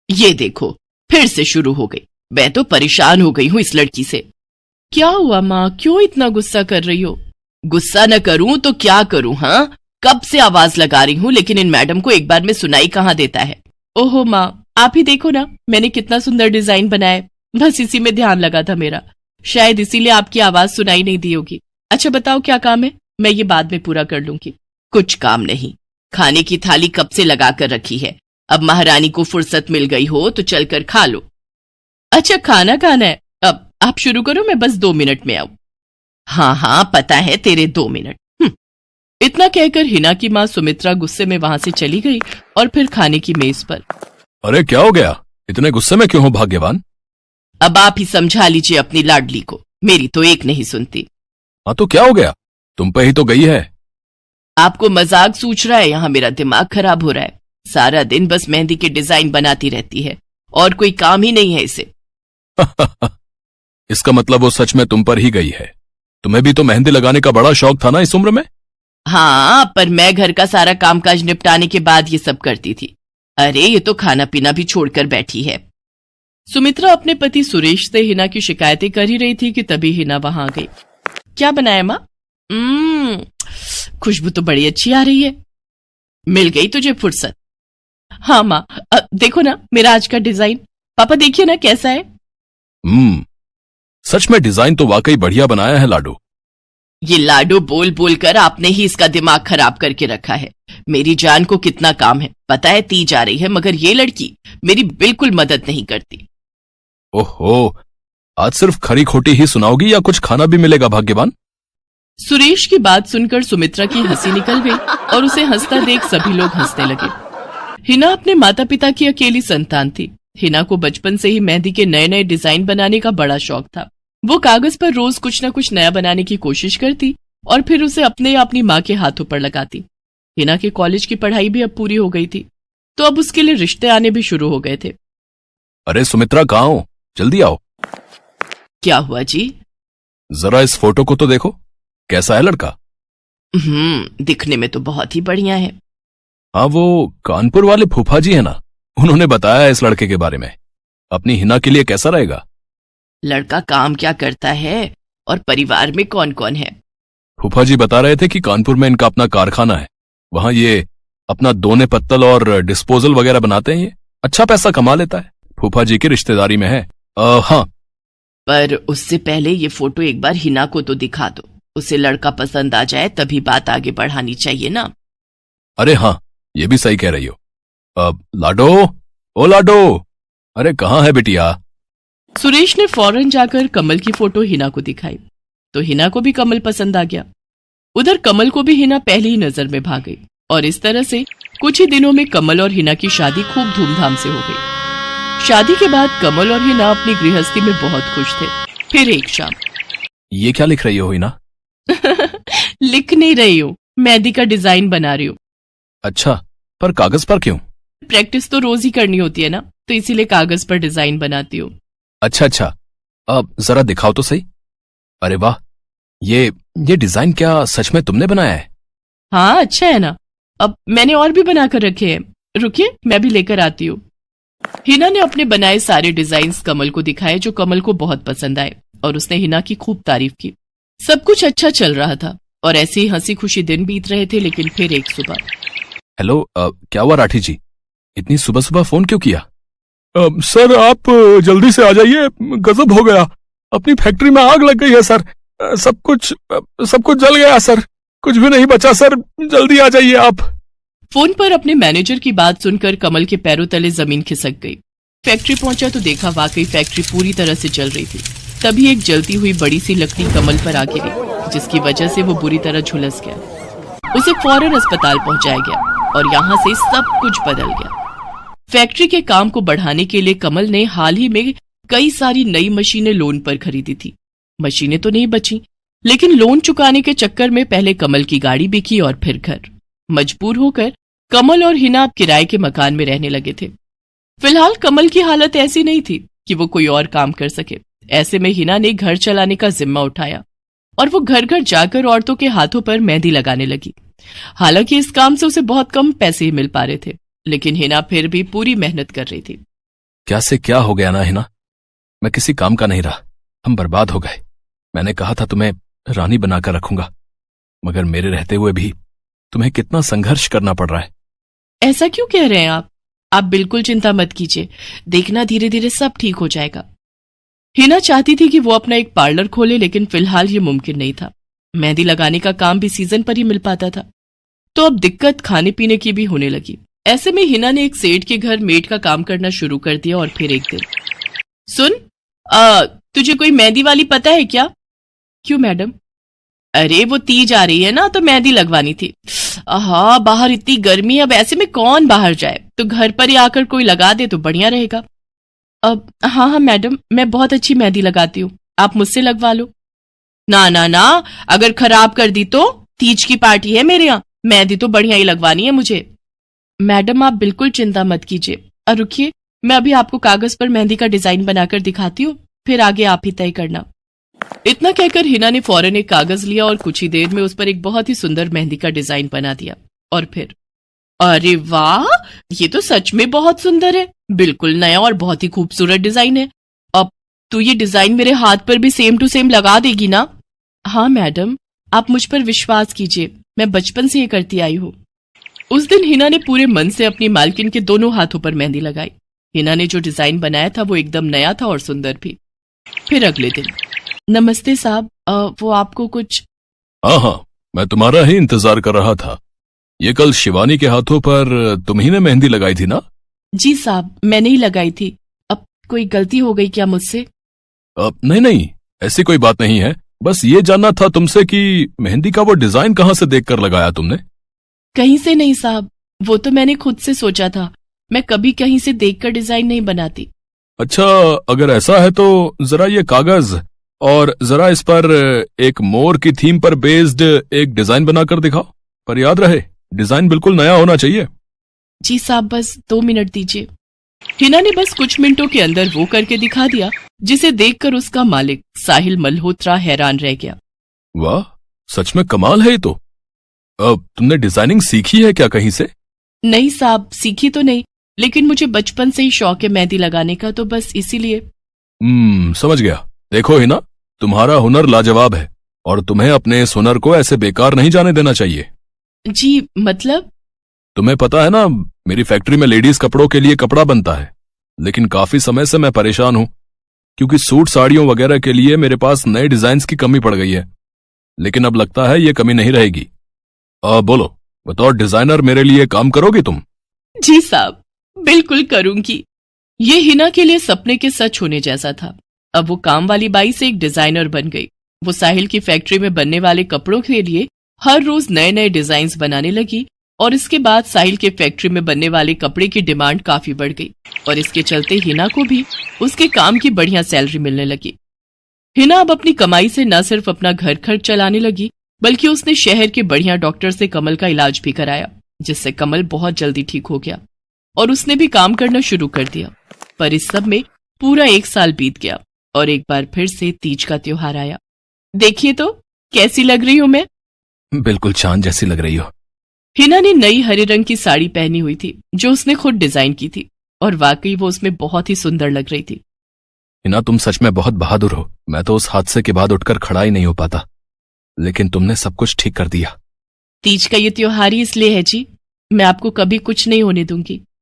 ये देखो, फिर से शुरू हो गई। मैं तो परेशान हो गई हूँ इस लड़की से। क्या हुआ माँ, क्यों इतना गुस्सा कर रही हो? गुस्सा न करूं तो क्या करूं? हाँ, कब से आवाज लगा रही हूँ, लेकिन इन मैडम को एक बार में सुनाई कहाँ देता है। ओहो माँ, आप ही देखो ना, मैंने कितना सुंदर डिजाइन बनाया, बस इसी में ध्यान लगा था मेरा, शायद इसीलिए आपकी आवाज सुनाई नहीं दी होगी। अच्छा बताओ क्या काम है, मैं ये बाद में पूरा कर लूंगी। कुछ काम नहीं, खाने की थाली कब से लगा कर रखी है, अब महारानी को फुर्सत मिल गई हो तो चलकर खा लो। अच्छा खाना खाना है, अब आप शुरू करो, मैं बस 2 मिनट में आऊं। हाँ हाँ, पता है तेरे 2 मिनट। इतना कहकर हिना की माँ सुमित्रा गुस्से में वहां से चली गई और फिर खाने की मेज पर। अरे क्या हो गया, इतने गुस्से में क्यों हो भाग्यवान? अब आप ही समझा लीजिए अपनी लाडली को, मेरी तो एक नहीं सुनती। हाँ तो क्या हो गया, तुम पे ही तो गई है। आपको मजाक सूझ रहा है? यहाँ मेरा दिमाग खराब हो रहा है। सारा दिन बस मेहंदी के डिजाइन बनाती रहती है और कोई काम ही नहीं है इसे। इसका मतलब वो सच में तुम पर ही गई है। तुम्हें भी तो मेहंदी लगाने का बड़ा शौक था ना इस उम्र में? हाँ, पर मैं घर का सारा कामकाज निपटाने के बाद ये सब करती थी। अरे ये तो खाना पीना भी छोड़कर बैठी है। सुमित्रा अपने पति सुरेश से हिना की शिकायतें कर ही रही थी कि तभी हिना वहां आ गई। क्या बनाया माँ? खुशबू तो बड़ी अच्छी आ रही है। मिल गई तुझे फुर्सत? हाँ माँ, देखो ना मेरा आज का डिजाइन, पापा देखिए ना कैसा है। सच में डिजाइन तो वाकई बढ़िया बनाया है लाडो। ये लाडो बोल बोल कर आपने ही इसका दिमाग खराब करके रखा है। मेरी जान को कितना काम है पता है, ती जा रही है, मगर ये लड़की मेरी बिल्कुल मदद नहीं करती। ओहो, आज सिर्फ खरी खोटी ही सुनाओगी या कुछ खाना भी मिलेगा भाग्यवान? सुरेश की बात सुनकर सुमित्रा की हंसी निकल गई और उसे हंसता देख सभी लोग हंसने लगे। हिना अपने माता पिता की अकेली संतान थी। हिना को बचपन से ही मेहंदी के नए नए डिजाइन बनाने का बड़ा शौक था। वो कागज पर रोज कुछ न कुछ नया बनाने की कोशिश करती और फिर उसे अपने या अपनी माँ के हाथों पर लगाती। हिना के कॉलेज की पढ़ाई भी अब पूरी हो गई थी, तो अब उसके लिए रिश्ते आने भी शुरू हो गए थे। अरे सुमित्रा कहाँ हो, जल्दी आओ। क्या हुआ जी? जरा इस फोटो को तो देखो, कैसा है लड़का? दिखने में तो बहुत ही बढ़िया है। हाँ, वो कानपुर वाले फूफा जी है ना, उन्होंने बताया है इस लड़के के बारे में। अपनी हिना के लिए कैसा रहेगा? लड़का काम क्या करता है और परिवार में कौन कौन है? फूफा जी बता रहे थे कि कानपुर में इनका अपना कारखाना है, वहां ये अपना दोने पत्तल और डिस्पोजल वगैरह बनाते हैं। ये अच्छा पैसा कमा लेता है, फूफा जी की रिश्तेदारी में है। हाँ, पर उससे पहले ये फोटो एक बार हिना को तो दिखा दो, उसे लड़का पसंद आ जाए तभी बात आगे बढ़ानी चाहिए ना। अरे हाँ, ये भी सही कह रही हो। लाडो, ओ लाडो, अरे कहाँ है बिटिया? सुरेश ने फौरन जाकर कमल की फोटो हिना को दिखाई तो हिना को भी कमल पसंद आ गया। उधर कमल को भी हिना पहली ही नजर में भाग गई और इस तरह से कुछ ही दिनों में कमल और हिना की शादी खूब धूमधाम से हो गई। शादी के बाद कमल और हिना अपनी गृहस्थी में बहुत खुश थे। फिर एक शाम। ये क्या लिख रही हो हिना? लिख नहीं रही हूँ, मेहंदी का डिजाइन बना रही हूँ। अच्छा, पर कागज पर क्यों? प्रैक्टिस तो रोज ही करनी होती है ना, तो इसीलिए कागज पर डिजाइन बनाती हूँ। अच्छा, अब जरा दिखाओ तो सही। अरे वाह, ये डिजाइन क्या सच में तुमने बनाया है? हाँ अच्छा है ना, अब मैंने और भी बनाकर रखे हैं, रुकिए मैं भी लेकर आती हूँ। हिना ने अपने बनाए सारे डिजाइन्स कमल को दिखाए, जो कमल को बहुत पसंद आए और उसने हिना की खूब तारीफ की। सब कुछ अच्छा चल रहा था और ऐसे ही हंसी खुशी दिन बीत रहे थे। लेकिन फिर एक सुबह। हेलो, क्या हुआ राठी जी, इतनी सुबह सुबह फोन क्यों किया? सर आप जल्दी से आ जाइए, गजब हो गया, अपनी फैक्ट्री में आग लग गई है सर, सब कुछ जल गया सर, कुछ भी नहीं बचा सर, जल्दी आ जाइए आप। फोन पर अपने मैनेजर की बात सुनकर कमल के पैरों तले जमीन खिसक गई। फैक्ट्री पहुंचा तो देखा वाकई फैक्ट्री पूरी तरह से जल रही थी। तभी एक जलती हुई बड़ी सी लकड़ी कमल पर आ गिरी, जिसकी वजह से वो बुरी तरह झुलस गया। उसे फौरन अस्पताल पहुंचाया गया और यहाँ से सब कुछ बदल गया। फैक्ट्री के काम को बढ़ाने के लिए कमल ने हाल ही में कई सारी नई मशीनें लोन पर खरीदी थी। मशीनें तो नहीं बची, लेकिन लोन चुकाने के चक्कर में पहले कमल की गाड़ी बिकी और फिर घर। मजबूर होकर कमल और हिना अब किराए के मकान में रहने लगे थे। फिलहाल कमल की हालत ऐसी नहीं थी कि वो कोई और काम कर सके। ऐसे में हिना ने घर चलाने का जिम्मा उठाया और वो घर घर जाकर औरतों के हाथों पर मेहंदी लगाने लगी। हालांकि इस काम से उसे बहुत कम पैसे ही मिल पा रहे थे, लेकिन हिना फिर भी पूरी मेहनत कर रही थी। क्या से क्या हो गया ना हिना, मैं किसी काम का नहीं रहा, हम बर्बाद हो गए। मैंने कहा था तुम्हें रानी बनाकर रखूंगा, मगर मेरे रहते हुए भी तुम्हें कितना संघर्ष करना पड़ रहा है। ऐसा क्यों कह रहे हैं आप बिल्कुल चिंता मत कीजिए, देखना धीरे धीरे सब ठीक हो जाएगा। हिना चाहती थी कि वो अपना एक पार्लर खोले, लेकिन फिलहाल ये मुमकिन नहीं था। मेहंदी लगाने का काम भी सीजन पर ही मिल पाता था, तो अब दिक्कत खाने पीने की भी होने लगी। ऐसे में हिना ने एक सेठ के घर मेड का काम करना शुरू कर दिया। और फिर एक दिन, सुन, तुझे कोई मेहंदी वाली पता है क्या? क्यों मैडम? अरे वो तीज आ रही है ना, तो मेहंदी लगवानी थी। हाँ, बाहर इतनी गर्मी है, अब ऐसे में कौन बाहर जाए, तो घर पर ही आकर कोई लगा दे तो बढ़िया रहेगा। अब हाँ मैडम, मैं बहुत अच्छी मेहंदी लगाती हूँ, आप मुझसे लगवा लो। ना ना ना, अगर खराब कर दी तो? तीज की पार्टी है मेरे यहाँ, मेहंदी तो बढ़िया ही लगवानी है मुझे। मैडम आप बिल्कुल चिंता मत कीजिए, और रुकिए, मैं अभी आपको कागज पर मेहंदी का डिजाइन बनाकर दिखाती हूँ, फिर आगे आप ही तय करना। इतना कहकर हिना ने फौरन एक कागज लिया और कुछ ही देर में उस पर एक बहुत ही सुंदर मेहंदी का डिजाइन बना दिया। और फिर, अरे वाह, ये तो सच में बहुत सुंदर है, बिल्कुल नया और बहुत ही खूबसूरत डिजाइन है। अब तू ये डिजाइन मेरे हाथ पर भी सेम टू सेम लगा देगी ना? हाँ मैडम, आप मुझ पर विश्वास कीजिए, मैं बचपन से ये करती आई हूँ। उस दिन हिना ने पूरे मन से अपनी मालकिन के दोनों हाथों पर मेहंदी लगाई। हिना ने जो डिजाइन बनाया था वो एकदम नया था और सुंदर भी। फिर अगले दिन, नमस्ते साहब, वो आपको कुछ? हाँ, मैं तुम्हारा ही इंतजार कर रहा था। ये कल शिवानी के हाथों पर तुम ही ने मेहंदी लगाई थी ना? जी साहब, मैंने ही लगाई थी। अब कोई गलती हो गई क्या मुझसे? नहीं, ऐसी कोई बात नहीं है, बस ये जानना था तुमसे कि मेहंदी का वो डिजाइन कहाँ से देखकर लगाया तुमने? कहीं से नहीं साहब, वो तो मैंने खुद से सोचा था, मैं कभी कहीं से देखकर डिजाइन नहीं बनाती। अच्छा, अगर ऐसा है तो जरा ये कागज और जरा इस पर एक मोर की थीम पर बेस्ड एक डिजाइन बनाकर दिखाओ, पर याद रहे डिजाइन बिल्कुल नया होना चाहिए। जी साहब, बस 2 मिनट दीजिए। हिना ने बस कुछ मिनटों के अंदर वो करके दिखा दिया, जिसे देखकर उसका मालिक साहिल मल्होत्रा हैरान रह गया। वाह, सच में कमाल है ये तो। अब तुमने डिजाइनिंग सीखी है क्या कहीं से? नहीं साहब, सीखी तो नहीं, लेकिन मुझे बचपन से ही शौक है मेहंदी लगाने का, तो बस इसीलिए। समझ गया। देखो हिना, तुम्हारा हुनर लाजवाब है और तुम्हें अपने इस हुनर को ऐसे बेकार नहीं जाने देना चाहिए। जी मतलब? तुम्हें पता है ना, मेरी फैक्ट्री में लेडीज कपड़ों के लिए कपड़ा बनता है, लेकिन काफी समय से मैं परेशान हूं क्योंकि सूट साड़ियों वगैरह के लिए मेरे पास नए डिजाइन की कमी पड़ गई है। लेकिन अब लगता है ये कमी नहीं रहेगी। बोलो, बतौर डिजाइनर मेरे लिए काम करोगी तुम? जी साहब, बिल्कुल करूंगी। ये हिना के लिए सपने के सच होने जैसा था। अब वो काम वाली बाई से एक डिजाइनर बन गई। वो साहिल की फैक्ट्री में बनने वाले कपड़ों के लिए हर रोज नए नए डिजाइन बनाने लगी, और इसके बाद साहिल के फैक्ट्री में बनने वाले कपड़े की डिमांड काफी बढ़ गई, और इसके चलते हिना को भी उसके काम की बढ़िया सैलरी मिलने लगी। हिना अब अपनी कमाई से न सिर्फ अपना घर खर्च चलाने लगी, बल्कि उसने शहर के बढ़िया डॉक्टर से कमल का इलाज भी कराया, जिससे कमल बहुत जल्दी ठीक हो गया और उसने भी काम करना शुरू कर दिया। पर इस सब में पूरा 1 साल बीत गया और एक बार फिर से तीज का त्योहार आया। देखिए तो कैसी लग रही हूं मैं? बिल्कुल चांद जैसी लग रही हो। हिना ने नई हरे रंग की साड़ी पहनी हुई थी, जो उसने खुद डिजाइन की थी, और वाकई वो उसमें बहुत ही सुंदर लग रही थी। हिना, तुम सच में बहुत बहादुर हो। मैं तो उस हादसे के बाद उठकर खड़ा ही नहीं हो पाता, लेकिन तुमने सब कुछ ठीक कर दिया। तीज का ये त्योहार ही इसलिए है जी, मैं आपको कभी कुछ नहीं होने दूंगी।